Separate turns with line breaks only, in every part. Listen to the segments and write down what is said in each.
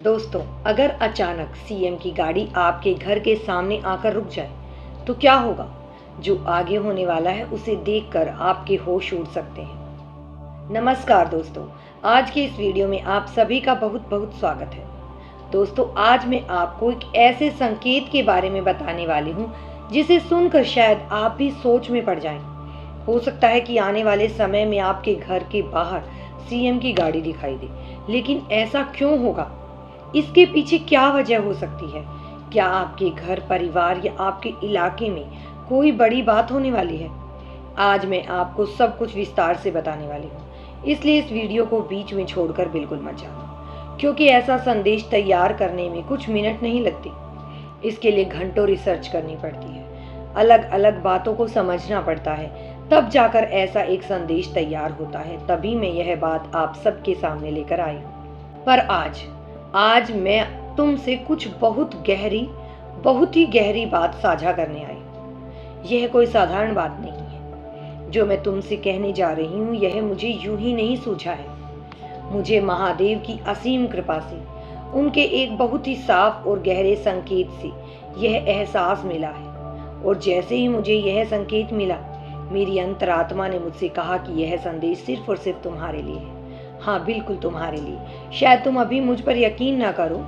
दोस्तों, अगर अचानक सीएम की गाड़ी आपके घर के सामने आकर रुक जाए तो क्या होगा? जो आगे होने वाला है उसे देखकर आपके होश उड़ सकते हैं। नमस्कार दोस्तों, आज की इस वीडियो में आप सभी का बहुत बहुत स्वागत है। दोस्तों, आज मैं आपको एक ऐसे संकेत के बारे में बताने वाली हूँ जिसे सुनकर शायद आप भी सोच में पड़ जाएं। हो सकता है कि आने वाले समय में आपके घर के बाहर सीएम की गाड़ी दिखाई दे, लेकिन ऐसा क्यों होगा? इसके पीछे क्या वजह हो सकती है? क्या आपके घर, परिवार या आपके इलाके में कोई बड़ी बात होने वाली है? आज मैं आपको सब कुछ विस्तार से बताने वाली हूँ, इसलिए इस वीडियो को बीच में छोड़कर बिल्कुल मत जाना, क्योंकि ऐसा संदेश तैयार करने में कुछ मिनट नहीं लगती। इसके लिए घंटों रिसर्च करनी पड़ती है, अलग अलग बातों को समझना पड़ता है, तब जाकर ऐसा एक संदेश तैयार होता है। तभी मैं यह बात आप सबके सामने लेकर आई हूँ। पर आज मैं तुमसे कुछ बहुत ही गहरी बात साझा करने आई हूँ। यह कोई साधारण बात नहीं है। जो मैं तुमसे कहने जा रही हूँ, यह मुझे यूं ही नहीं सूझा है। मुझे महादेव की असीम कृपा से, उनके एक बहुत ही साफ और गहरे संकेत से यह एहसास मिला है। और जैसे ही मुझे यह संकेत मिला, मेरी अंतरात्मा ने मुझसे कहा कि यह संदेश सिर्फ और सिर्फ तुम्हारे लिए है। हाँ, बिल्कुल तुम्हारे लिए। शायद तुम अभी मुझ पर यकीन ना करो,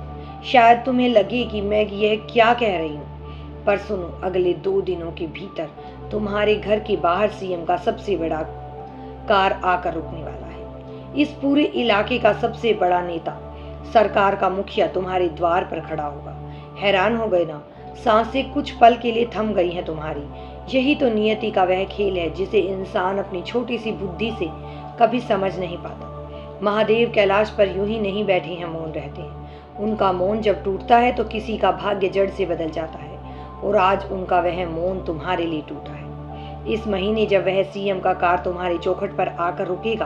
शायद तुम्हें लगे कि मैं यह क्या कह रही हूँ, पर सुनो, अगले 2 दिनों के भीतर तुम्हारे घर के बाहर सीएम का सबसे बड़ा कार आकर रुकने वाला है। इस पूरे इलाके का सबसे बड़ा नेता, सरकार का मुखिया तुम्हारे द्वार पर खड़ा होगा। हैरान हो गए ना? सांसें कुछ पल के लिए थम गई हैं तुम्हारी। यही तो नियति का वह खेल है जिसे इंसान अपनी छोटी सी बुद्धि से कभी समझ नहीं पाता। महादेव कैलाश पर यूं ही नहीं बैठे हैं, मौन रहते हैं। उनका मौन जब टूटता है तो किसी का भाग्य जड़ से बदल जाता है, और आज उनका वह मौन तुम्हारे लिए टूटा है। इस महीने जब वह सीएम का कार तुम्हारे चौखट पर आकर रुकेगा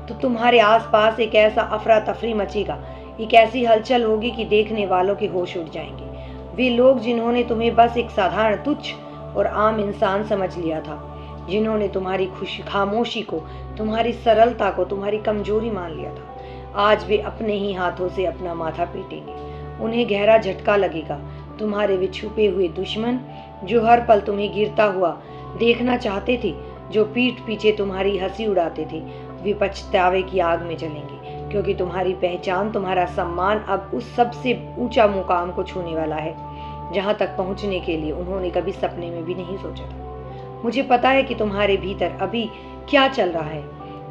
तो तुम्हारे आसपास एक ऐसा अफरा तफरी मचेगा, एक ऐसी हलचल होगी कि देखने वालों के होश उड़ जाएंगे। वे लोग जिन्होंने तुम्हें बस एक साधारण, तुच्छ और आम इंसान समझ लिया था, जिन्होंने तुम्हारी खामोशी को, तुम्हारी सरलता को तुम्हारी कमजोरी मान लिया था, आज वे अपने ही हाथों से अपना माथा पीटेंगे। उन्हें गहरा झटका लगेगा। तुम्हारे वे छुपे हुए दुश्मन, जो हर पल तुम्हें गिरता हुआ देखना चाहते थे, जो पीठ पीछे तुम्हारी हंसी उड़ाते थे, वे पछतावे की आग में जलेंगे, क्योंकि तुम्हारी पहचान, तुम्हारा सम्मान अब उस सबसे ऊंचा मुकाम को छूने वाला है जहां तक पहुंचने के लिए उन्होंने कभी सपने में भी नहीं सोचा था। मुझे पता है कि तुम्हारे भीतर अभी क्या चल रहा है।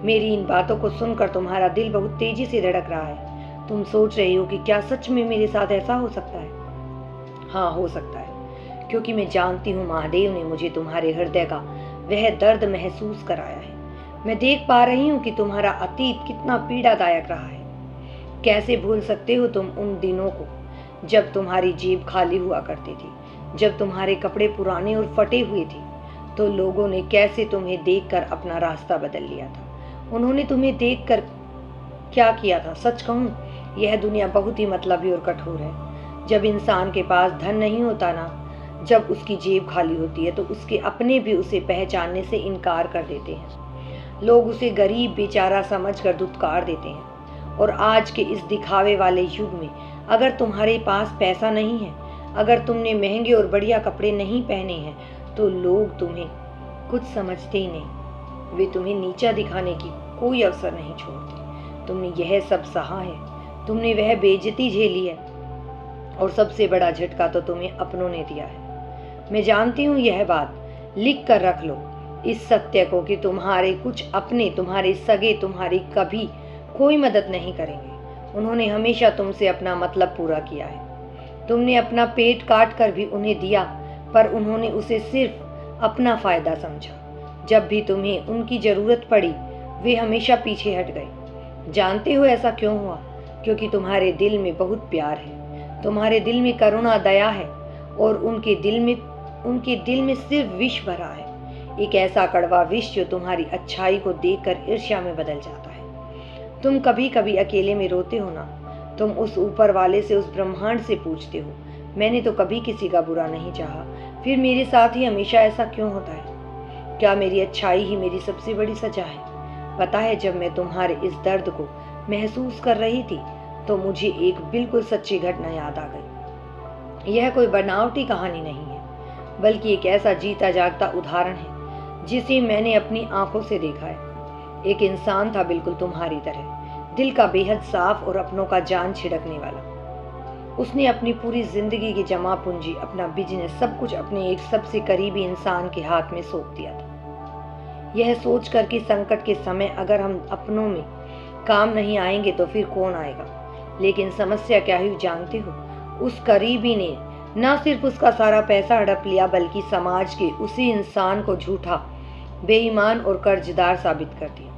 मेरी इन बातों को सुनकर तुम्हारा दिल बहुत तेजी से धड़क रहा है। तुम सोच रही हो कि क्या सच में मेरे साथ ऐसा हो सकता है? हाँ, हो सकता है, क्योंकि मैं जानती हूँ महादेव ने मुझे तुम्हारे हृदय का वह दर्द महसूस कराया है। मैं देख पा रही हूँ कि तुम्हारा अतीत कितना पीड़ादायक रहा है। कैसे भूल सकते हो तुम उन दिनों को जब तुम्हारी जेब खाली हुआ करती थी, जब तुम्हारे कपड़े पुराने और फटे हुए थे, तो लोगों ने कैसे तुम्हें देखकर अपना रास्ता बदल लिया था। उन्होंने तुम्हें देखकर क्या किया था? सच कहूं, यह दुनिया बहुत ही मतलबी और कठोर है। जब इंसान के पास धन नहीं होता ना, जब उसकी जेब खाली होती है, तो उसके अपने भी उसे पहचानने से इनकार कर देते हैं। लोग उसे गरीब, बेचारा समझकर धुतकार देते हैं। और आज के इस दिखावे वाले युग में अगर तुम्हारे पास पैसा नहीं है, अगर तुमने महंगे और बढ़िया कपड़े नहीं पहने हैं, तो लोग तुम्हें कुछ समझते ही नहीं। वे तुम्हें नीचा दिखाने की कोई अवसर नहीं छोड़ते। तुमने यह सब सहा है, तुमने वह बेइज्जती झेली है, और सबसे बड़ा झटका तो तुम्हें अपनों ने दिया है। मैं जानती हूँ, यह बात लिख कर रख लो, इस सत्य को कि तुम्हारे कुछ अपने, तुम्हारे सगे, तुम्हारी कभी कोई मदद नहीं करेंगे। उन्होंने हमेशा तुमसे अपना मतलब पूरा किया है। तुमने अपना पेट काट कर भी उन्हें दिया, पर उन्होंने उसे सिर्फ अपना फायदा समझा। जब भी तुम्हें उनकी जरूरत पड़ी, वे हमेशा पीछे हट गए। जानते हो ऐसा क्यों हुआ? क्योंकि तुम्हारे दिल में बहुत प्यार है, तुम्हारे दिल में करुणा, दया है, और उनके दिल में सिर्फ विष भरा है। एक ऐसा कड़वा विष जो तुम्हारी अच्छाई को देखकर ईर्ष्या में बदल जाता है। तुम कभी कभी अकेले में रोते हो ना, तुम उस ऊपर वाले से, उस ब्रह्मांड से पूछते हो, मैंने तो कभी किसी का बुरा नहीं चाहा, फिर मेरे साथ ही हमेशा ऐसा क्यों होता है? क्या मेरी अच्छाई ही मेरी सबसे बड़ी सजा है? पता है, जब मैं तुम्हारे इस दर्द को महसूस कर रही थी, तो मुझे एक बिल्कुल सच्ची घटना याद आ गई। यह कोई बनावटी कहानी नहीं है, बल्कि एक ऐसा जीता जागता उदाहरण है जिसे मैंने अपनी आंखों से देखा है। एक इंसान था बिल्कुल तुम्हारी तरह, दिल का बेहद साफ और अपनों का जान छिड़कने वाला। उसने अपनी पूरी जिंदगी की जमा पूंजी, अपना बिजनेस, सब कुछ अपने एक सबसे करीबी इंसान के हाथ में सौंप दिया था, यह सोचकर कि संकट के समय अगर हम अपनों में काम नहीं आएंगे तो फिर कौन आएगा। लेकिन समस्या क्या हुई जानते हो? उस करीबी ने न सिर्फ उसका सारा पैसा हड़प लिया, बल्कि समाज के उसी इंसान को झूठा, बेईमान और कर्जदार साबित कर दिया।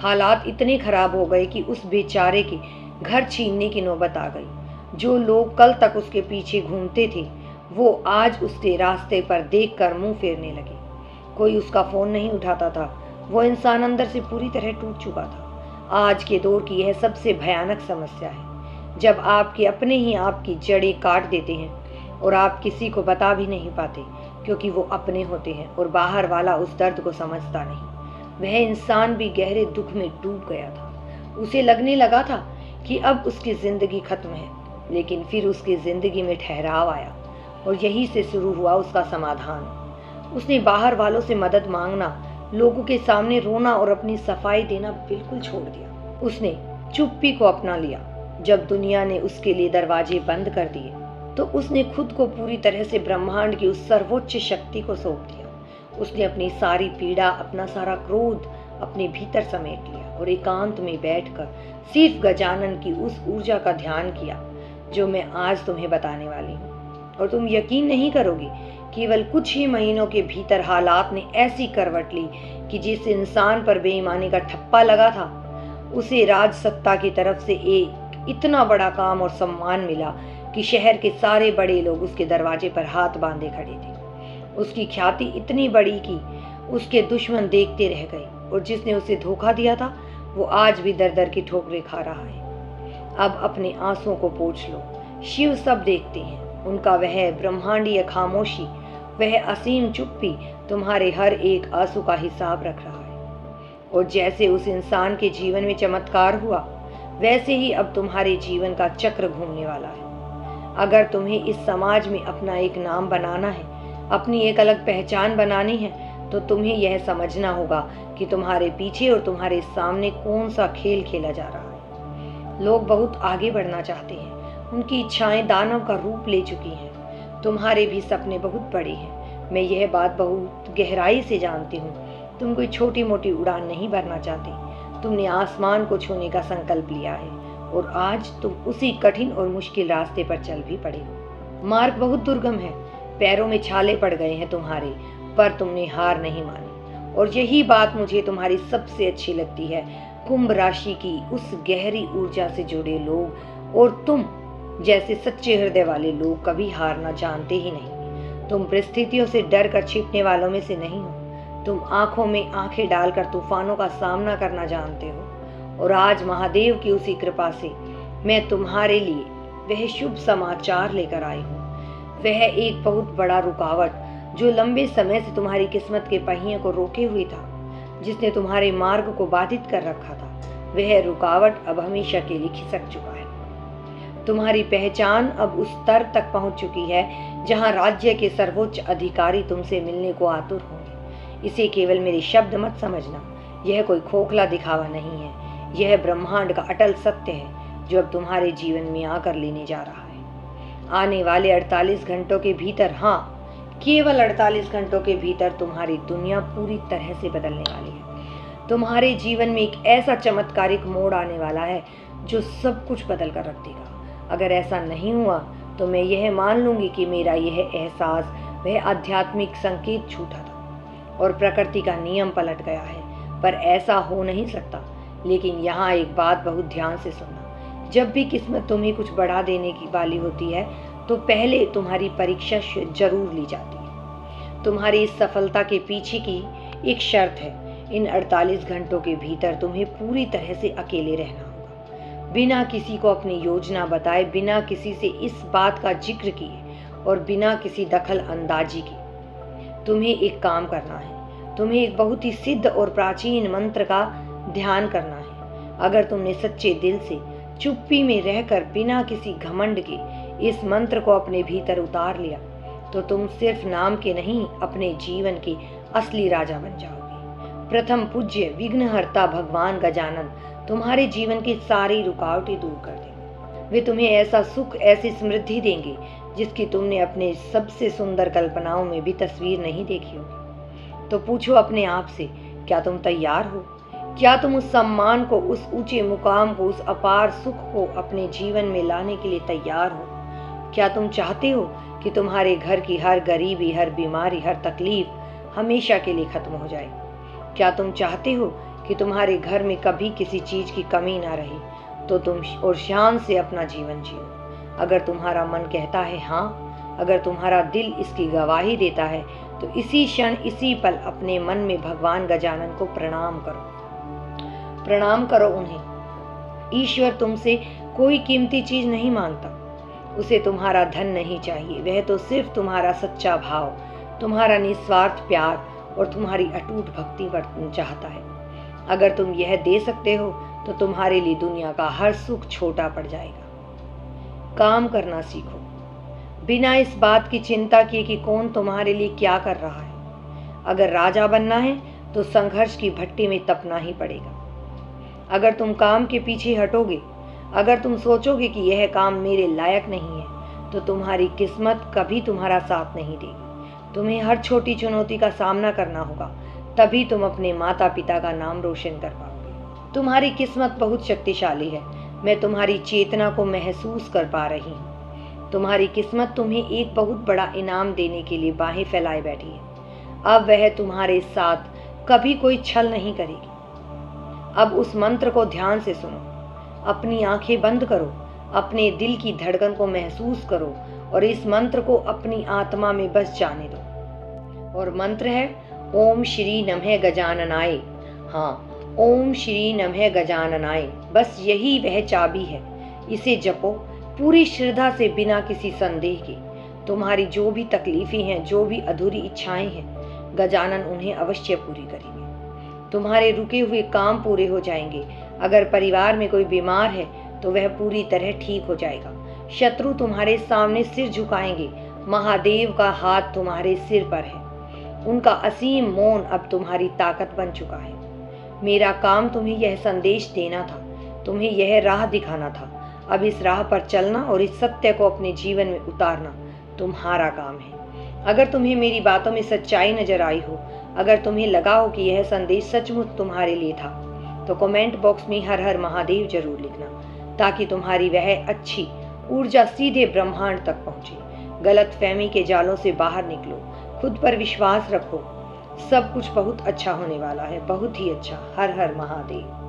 हालात इतने खराब हो गए कि उस बेचारे के घर छीनने की नौबत आ गई। जो लोग कल तक उसके पीछे घूमते थे, वो आज उसके रास्ते पर देखकर मुंह फेरने लगे। कोई उसका फोन नहीं उठाता था। वो इंसान अंदर से पूरी तरह टूट चुका था। आज के दौर की यह सबसे भयानक समस्या है, जब आपके अपने ही आपकी जड़ें काट देते हैं और आप किसी को बता भी नहीं पाते, क्योंकि वो अपने होते हैं और बाहर वाला उस दर्द को समझता नहीं। वह इंसान भी गहरे दुख में डूब गया था। उसे लगने लगा था कि अब उसकी जिंदगी खत्म है, लेकिन फिर उसकी जिंदगी में ठहराव आया और यही से शुरू हुआ उसका समाधान। उसने बाहर वालों से मदद मांगना, लोगों के सामने रोना और अपनी सफाई देना बिल्कुल छोड़ दिया। उसने चुप्पी को अपना लिया। जब दुनिया ने उसके लिए दरवाजे बंद कर दिए, तो उसने खुद को पूरी तरह से ब्रह्मांड की उस सर्वोच्च शक्ति को सौंप दिया। उसने अपनी सारी पीड़ा, अपना सारा क्रोध अपने भीतर समेट लिया और एकांत में बैठकर सिर्फ गजानन की उस ऊर्जा का ध्यान किया जो मैं आज तुम्हें बताने वाली हूँ। और तुम यकीन नहीं करोगे, केवल कुछ ही महीनों के भीतर हालात ने ऐसी करवट ली कि जिस इंसान पर बेईमानी का ठप्पा लगा था, उसे राजसत्ता की तरफ से एक इतना बड़ा काम और सम्मान मिला कि शहर के सारे बड़े लोग उसके दरवाजे पर हाथ बांधे खड़े थे। उसकी ख्याति इतनी बड़ी कि उसके दुश्मन देखते रह गए, और जिसने उसे धोखा दिया था वो आज भी दर दर की ठोकरें खा रहा है। अब अपने आंसुओं को पोंछ लो। शिव सब देखते हैं। उनका वह ब्रह्मांडीय खामोशी, वह असीम चुप्पी तुम्हारे हर एक आंसू का हिसाब रख रहा है। और जैसे उस इंसान के जीवन में चमत्कार हुआ, वैसे ही अब तुम्हारे जीवन का चक्र घूमने वाला है। अगर तुम्हें इस समाज में अपना एक नाम बनाना है, अपनी एक अलग पहचान बनानी है, तो तुम्हें यह समझना होगा कि तुम्हारे पीछे और तुम्हारे सामने कौन सा खेल खेला जा रहा है। लोग बहुत आगे बढ़ना चाहते हैं, उनकी इच्छाएं दानव का रूप ले चुकी हैं। तुम्हारे भी सपने बहुत बड़े हैं, मैं यह बात बहुत गहराई से जानती हूँ। तुम कोई छोटी मोटी उड़ान नहीं भरना चाहते, तुमने आसमान को छूने का संकल्प लिया है, और आज तुम उसी कठिन और मुश्किल रास्ते पर चल भी पड़े हो। मार्ग बहुत दुर्गम है, पैरों में छाले पड़ गए हैं तुम्हारे, पर तुमने हार नहीं मानी। और यही बात मुझे तुम्हारी सबसे अच्छी लगती है। कुंभ राशि की उस गहरी ऊर्जा से जुड़े लोग और तुम जैसे सच्चे हृदय वाले लोग कभी हारना जानते ही नहीं। तुम परिस्थितियों से डर कर छिपने वालों में से नहीं हो। तुम आंखों में आंखें डालकर तूफानों का सामना करना जानते हो। और आज महादेव की उसी कृपा से मैं तुम्हारे लिए वह शुभ समाचार लेकर आई हूँ। वह एक बहुत बड़ा रुकावट जो लंबे समय से तुम्हारी किस्मत के पहिए को रोके हुए था, जिसने तुम्हारे मार्ग को बाधित कर रखा था, वह रुकावट अब हमेशा के लिए खिसक चुका है। तुम्हारी पहचान अब उस स्तर तक पहुंच चुकी है जहां राज्य के सर्वोच्च अधिकारी तुमसे मिलने को आतुर होंगे। इसे केवल मेरे शब्द मत समझना, यह कोई खोखला दिखावा नहीं है। यह ब्रह्मांड का अटल सत्य है जो अब तुम्हारे जीवन में आकर लेने जा रहा है। आने वाले 48 घंटों के भीतर, हाँ, केवल 48 घंटों के भीतर तुम्हारी दुनिया पूरी तरह से बदलने वाली है। तुम्हारे जीवन में एक ऐसा चमत्कारिक मोड़ आने वाला है जो सब कुछ बदल कर रख देगा। अगर ऐसा नहीं हुआ तो मैं यह मान लूंगी कि मेरा यह एहसास वह आध्यात्मिक संकेत झूठा था और प्रकृति का नियम पलट गया है। पर ऐसा हो नहीं सकता। लेकिन यहाँ एक बात बहुत ध्यान से सुनना, जब भी किस्मत तुम्हें कुछ बढ़ा देने की वाली होती है तो पहले तुम्हारी परीक्षा जरूर ली जाती है। तुम्हारी इस सफलता के पीछे की एक शर्त है, इन 48 घंटों के भीतर तुम्हें पूरी तरह से अकेले रहना होगा, बिना किसी को अपनी योजना बताए, बिना किसी से इस बात का जिक्र किए और बिना किसी दखल अंदाजी के। तुम्हें एक काम करना है, तुम्हें एक बहुत ही सिद्ध और प्राचीन मंत्र का ध्यान करना है। अगर तुमने सच्चे दिल से चुप्पी में रहकर बिना किसी घमंड के इस मंत्र को अपने भीतर उतार लिया तो तुम सिर्फ नाम के नहीं, अपने जीवन के असली राजा बन जाओगे। प्रथम पूज्य विघ्नहर्ता भगवान गजानन तुम्हारे जीवन की सारी रुकावटें दूर कर देंगे। वे तुम्हें ऐसा सुख, ऐसी समृद्धि देंगे जिसकी तुमने अपने सबसे सुंदर कल्पनाओं में भी तस्वीर नहीं देखी होगी। तो पूछो अपने आप से, क्या तुम तैयार हो? क्या तुम उस सम्मान को, उस ऊंचे मुकाम को, उस अपार सुख को अपने जीवन में लाने के लिए तैयार हो? क्या तुम चाहते हो कि तुम्हारे घर की हर गरीबी, हर बीमारी, हर तकलीफ हमेशा के लिए खत्म हो जाए? क्या तुम चाहते हो कि तुम्हारे घर में कभी किसी चीज की कमी ना रहे? तो तुम और शान से अपना जीवन जियो। अगर तुम्हारा मन कहता है हाँ, अगर तुम्हारा दिल इसकी गवाही देता है, तो इसी क्षण, इसी पल अपने मन में भगवान गजानन को प्रणाम करो। प्रणाम करो उन्हें। ईश्वर तुमसे कोई कीमती चीज नहीं मांगता। उसे तुम्हारा धन नहीं चाहिए, वह तो सिर्फ तुम्हारा सच्चा भाव, तुम्हारा निस्वार्थ प्यार और तुम्हारी अटूट भक्ति चाहता है। अगर तुम यह दे सकते हो तो तुम्हारे लिए दुनिया का हर सुख छोटा पड़ जाएगा। काम करना सीखो, बिना इस बात की चिंता किए कि कौन तुम्हारे लिए क्या कर रहा है। अगर राजा बनना है तो संघर्ष की भट्टी में तपना ही पड़ेगा। अगर तुम काम के पीछे हटोगे, अगर तुम सोचोगे कि यह काम मेरे लायक नहीं है, तो तुम्हारी किस्मत कभी तुम्हारा साथ नहीं देगी। तुम्हें हर छोटी चुनौती का सामना करना होगा, तभी तुम अपने माता पिता का नाम रोशन कर पाओगे। तुम्हारी किस्मत बहुत शक्तिशाली है। मैं तुम्हारी चेतना को महसूस कर पा रही हूँ। तुम्हारी किस्मत तुम्हें एक बहुत बड़ा इनाम देने के लिए बाहें फैलाए बैठी है। अब वह तुम्हारे साथ कभी कोई छल नहीं करेगी। अब उस मंत्र को ध्यान से सुनो, अपनी आंखें बंद करो, अपने दिल की धड़कन को महसूस करो और इस मंत्र को अपनी आत्मा में बस जाने दो। और मंत्र है ओम श्री नमः गजाननाय। हाँ, ओम श्री नमः गजाननाय। बस यही वह चाबी है। इसे जपो पूरी श्रद्धा से, बिना किसी संदेह के। तुम्हारी जो भी तकलीफें हैं, जो भी अधूरी इच्छाएं हैं, गजानन उन्हें अवश्य पूरी करेंगे। तुम्हारे रुके हुए काम पूरे हो जाएंगे। अगर परिवार में कोई बीमार है तो वह पूरी तरह ठीक हो जाएगा। शत्रु तुम्हारे सामने सिर झुकाएंगे। महादेव का हाथ तुम्हारे सिर पर है। उनका असीम मौन अब तुम्हारी ताकत बन चुका है। मेरा काम तुम्हें यह संदेश देना था, तुम्हें यह राह दिखाना था। अब इस राह पर चलना और इस सत्य को अपने जीवन में उतारना तुम्हारा काम है। अगर तुम्हें मेरी बातों में सच्चाई नजर आई हो, अगर तुम्हें लगा हो कि यह संदेश सचमुच तुम्हारे लिए था, तो कमेंट बॉक्स में हर हर महादेव जरूर लिखना, ताकि तुम्हारी वह अच्छी ऊर्जा सीधे ब्रह्मांड तक पहुंचे। गलत फहमी के जालों से बाहर निकलो, खुद पर विश्वास रखो। सब कुछ बहुत अच्छा होने वाला है, बहुत ही अच्छा। हर हर महादेव।